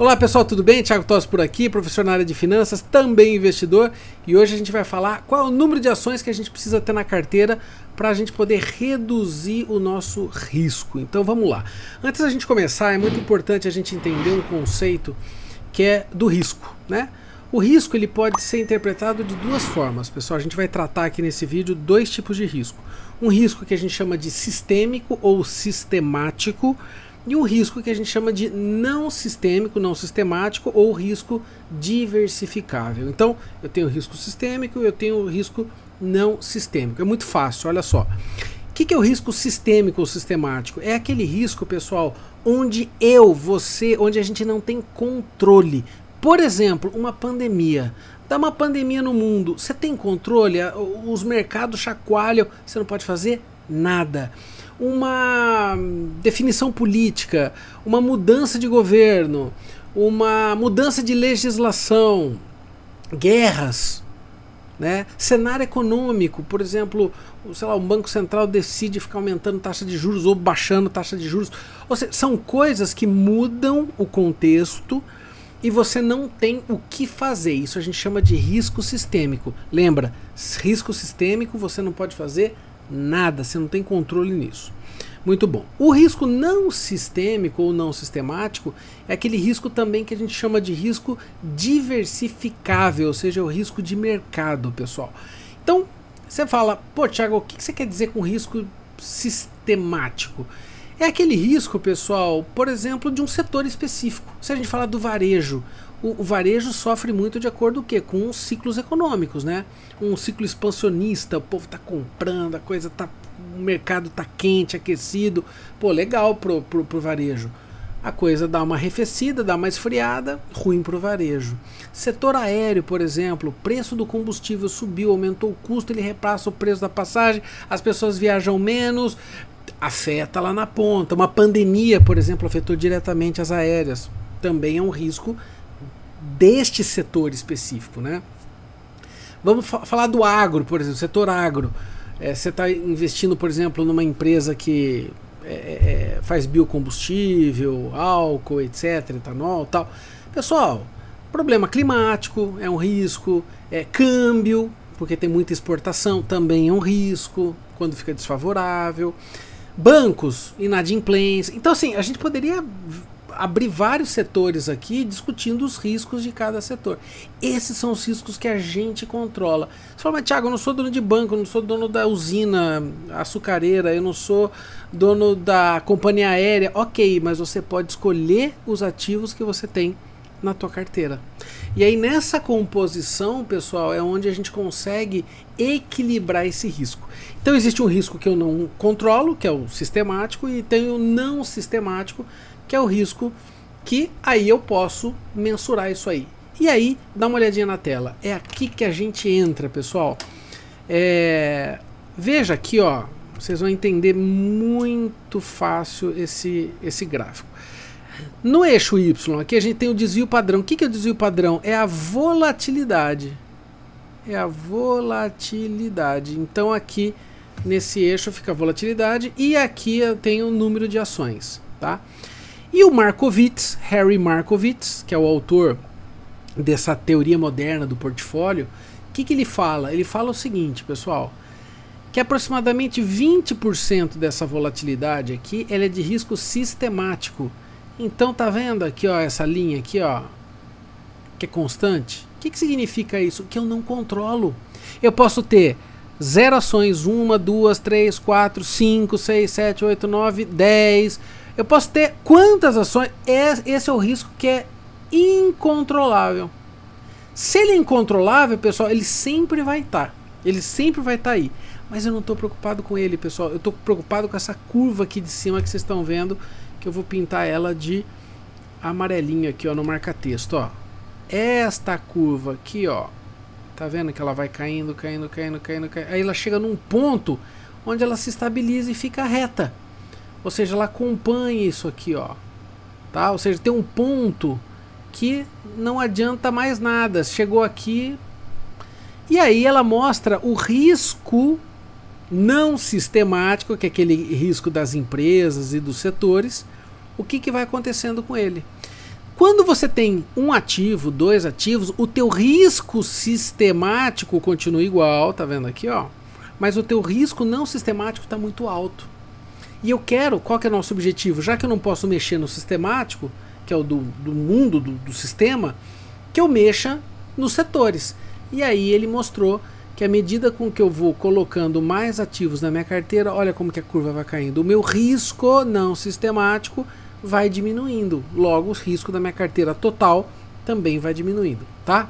Olá pessoal, tudo bem? Thiago Tosse por aqui, professor na área de finanças, também investidor, e hoje a gente vai falar qual é o número de ações que a gente precisa ter na carteira para a gente poder reduzir o nosso risco. Então vamos lá. Antes da gente começar, é muito importante a gente entender um conceito que é do risco, né? O risco ele pode ser interpretado de duas formas, pessoal. A gente vai tratar aqui nesse vídeo dois tipos de risco. Um risco que a gente chama de sistêmico ou sistemático, e um risco que a gente chama de não sistêmico, não sistemático ou risco diversificável. Então, eu tenho risco sistêmico e eu tenho risco não sistêmico. É muito fácil, olha só. O que é o risco sistêmico ou sistemático? É aquele risco, pessoal, onde onde a gente não tem controle. Por exemplo, uma pandemia. Dá uma pandemia no mundo, você tem controle? Os mercados chacoalham, você não pode fazer nada. Uma definição política, uma mudança de governo, uma mudança de legislação, guerras, né? Cenário econômico, por exemplo, sei lá, um banco central decide ficar aumentando taxa de juros ou baixando taxa de juros. Ou seja, são coisas que mudam o contexto e você não tem o que fazer. Isso a gente chama de risco sistêmico. Lembra, risco sistêmico você não pode fazer nada, você não tem controle nisso. Muito bom. O risco não sistêmico ou não sistemático é aquele risco também que a gente chama de risco diversificável, ou seja, o risco de mercado, pessoal. Então, você fala, pô, Thiago, o que você quer dizer com risco sistemático? É aquele risco, pessoal, por exemplo, de um setor específico. Se a gente falar do varejo, o varejo sofre muito de acordo com os ciclos econômicos, né? Um ciclo expansionista, o povo está comprando, o mercado está quente, aquecido. Pô, legal pro varejo. A coisa dá uma arrefecida, dá uma esfriada, ruim pro varejo. Setor aéreo, por exemplo, o preço do combustível subiu, aumentou o custo, ele repassa o preço da passagem, as pessoas viajam menos, afeta lá na ponta. Uma pandemia, por exemplo, afetou diretamente as aéreas. Também é um risco deste setor específico, né? Vamos falar do agro, por exemplo, setor agro. Você está investindo, por exemplo, numa empresa que faz biocombustível, álcool, etc, etanol, tal. Pessoal, problema climático é um risco, câmbio, porque tem muita exportação, também é um risco, quando fica desfavorável. Bancos, inadimplência. Então, assim, a gente poderia abrir vários setores aqui discutindo os riscos de cada setor. Esses são os riscos que a gente controla. Você fala, mas Thiago, eu não sou dono de banco, eu não sou dono da usina açucareira, eu não sou dono da companhia aérea. Ok, mas você pode escolher os ativos que você tem na tua carteira. E aí nessa composição, pessoal, é onde a gente consegue equilibrar esse risco. Então existe um risco que eu não controlo, que é o sistemático, e tem o não sistemático, que é o risco que aí eu posso mensurar isso aí. E aí, dá uma olhadinha na tela. É aqui que a gente entra, pessoal. Veja aqui, ó, vocês vão entender muito fácil esse gráfico. No eixo Y, aqui a gente tem o desvio padrão. O que é o desvio padrão? É a volatilidade. É a volatilidade. Então aqui, nesse eixo, fica a volatilidade. E aqui eu tenho o número de ações, tá? E o Markowitz, Harry Markowitz, que é o autor dessa teoria moderna do portfólio, o que ele fala? Ele fala o seguinte, pessoal, que aproximadamente 20% dessa volatilidade aqui, ela é de risco sistemático. Então tá vendo aqui, ó, essa linha aqui, ó, que é constante? O que significa isso? Que eu não controlo. Eu posso ter 0 ações, 1, 2, 3, 4, 5, 6, 7, 8, 9, 10. Eu posso ter quantas ações? Esse é o risco que é incontrolável. Se ele é incontrolável, pessoal, ele sempre vai estar. Ele sempre vai estar aí. Mas eu não estou preocupado com ele, pessoal. Eu estou preocupado com essa curva aqui de cima que vocês estão vendo, que eu vou pintar ela de amarelinho aqui, ó, no marca-texto, ó. Esta curva aqui, ó. Tá vendo que ela vai caindo, caindo, caindo, caindo, caindo. Aí ela chega num ponto onde ela se estabiliza e fica reta. Ou seja, ela acompanha isso aqui, ó. Tá? Ou seja, tem um ponto que não adianta mais nada. Chegou aqui. E aí ela mostra o risco não sistemático, que é aquele risco das empresas e dos setores. O que vai acontecendo com ele? Quando você tem um ativo, dois ativos, o teu risco sistemático continua igual, tá vendo aqui, ó? Mas o teu risco não sistemático está muito alto. E eu quero, qual que é o nosso objetivo? Já que eu não posso mexer no sistemático, que é o do mundo, do sistema, que eu mexa nos setores. E aí ele mostrou que à medida com que eu vou colocando mais ativos na minha carteira, olha como que a curva vai caindo. O meu risco não sistemático vai diminuindo. Logo, o risco da minha carteira total também vai diminuindo, tá?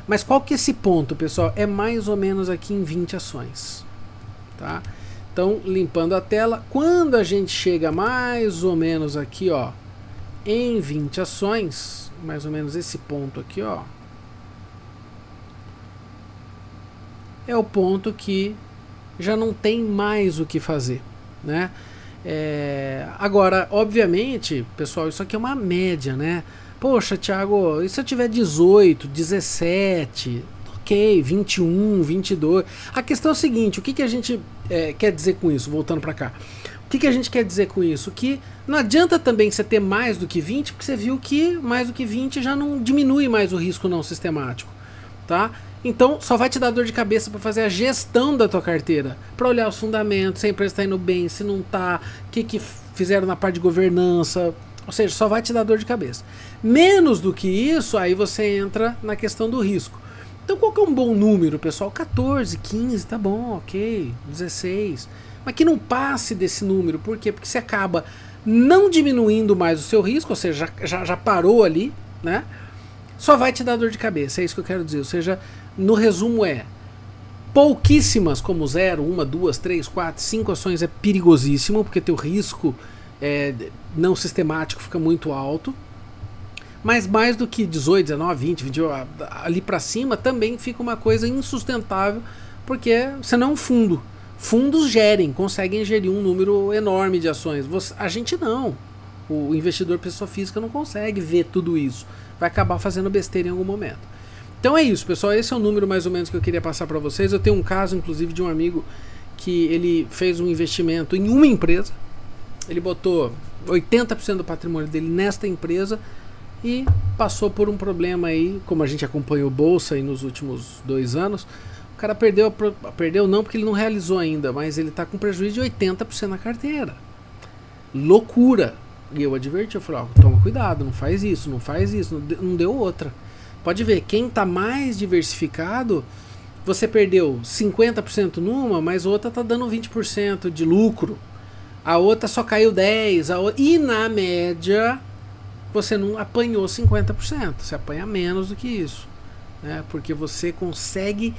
Mas qual que é esse ponto, pessoal? É mais ou menos aqui em 20 ações, tá? Então, limpando a tela, quando a gente chega mais ou menos aqui, ó, em 20 ações, mais ou menos esse ponto aqui, ó, é o ponto que já não tem mais o que fazer, né? Agora, obviamente, pessoal, isso aqui é uma média, né? Poxa, Thiago, e se eu tiver 18, 17, ok, 21, 22? A questão é o seguinte, o que a gente quer dizer com isso, voltando para cá? O que a gente quer dizer com isso? Que não adianta também você ter mais do que 20, porque você viu que mais do que 20 já não diminui mais o risco não sistemático, tá? Então só vai te dar dor de cabeça para fazer a gestão da tua carteira, para olhar os fundamentos, se a empresa está indo bem, se não está, o que fizeram na parte de governança, ou seja, só vai te dar dor de cabeça. Menos do que isso, aí você entra na questão do risco. Então qual que é um bom número, pessoal? 14, 15, tá bom, ok, 16, mas que não passe desse número. Por quê? Porque você acaba não diminuindo mais o seu risco, ou seja, já parou ali, né? Só vai te dar dor de cabeça, é isso que eu quero dizer. Ou seja, no resumo pouquíssimas, como 0, 1, 2, 3, 4, 5 ações é perigosíssimo, porque teu risco não sistemático fica muito alto. Mas mais do que 18, 19, 20, 20 ali para cima também fica uma coisa insustentável, porque você não é um fundo. Fundos conseguem gerir um número enorme de ações. A gente não. O investidor pessoa física não consegue ver tudo isso. Vai acabar fazendo besteira em algum momento. Então é isso, pessoal. Esse é o número mais ou menos que eu queria passar para vocês. Eu tenho um caso, inclusive, de um amigo que ele fez um investimento em uma empresa. Ele botou 80% do patrimônio dele nesta empresa e passou por um problema aí, como a gente acompanhou bolsa aí nos últimos 2 anos. O cara perdeu não porque ele não realizou ainda, mas ele está com prejuízo de 80% na carteira. Loucura! E eu adverti, eu falei, ó, toma cuidado, não faz isso, não deu outra. Pode ver, quem está mais diversificado, você perdeu 50% numa, mas a outra está dando 20% de lucro. A outra só caiu 10%, e na média você não apanhou 50%, você apanha menos do que isso, né? Porque você consegue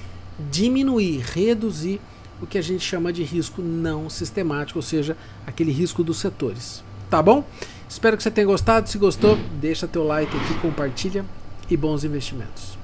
diminuir, reduzir o que a gente chama de risco não sistemático, ou seja, aquele risco dos setores. Tá bom? Espero que você tenha gostado. Se gostou, deixa teu like aqui, compartilha e bons investimentos.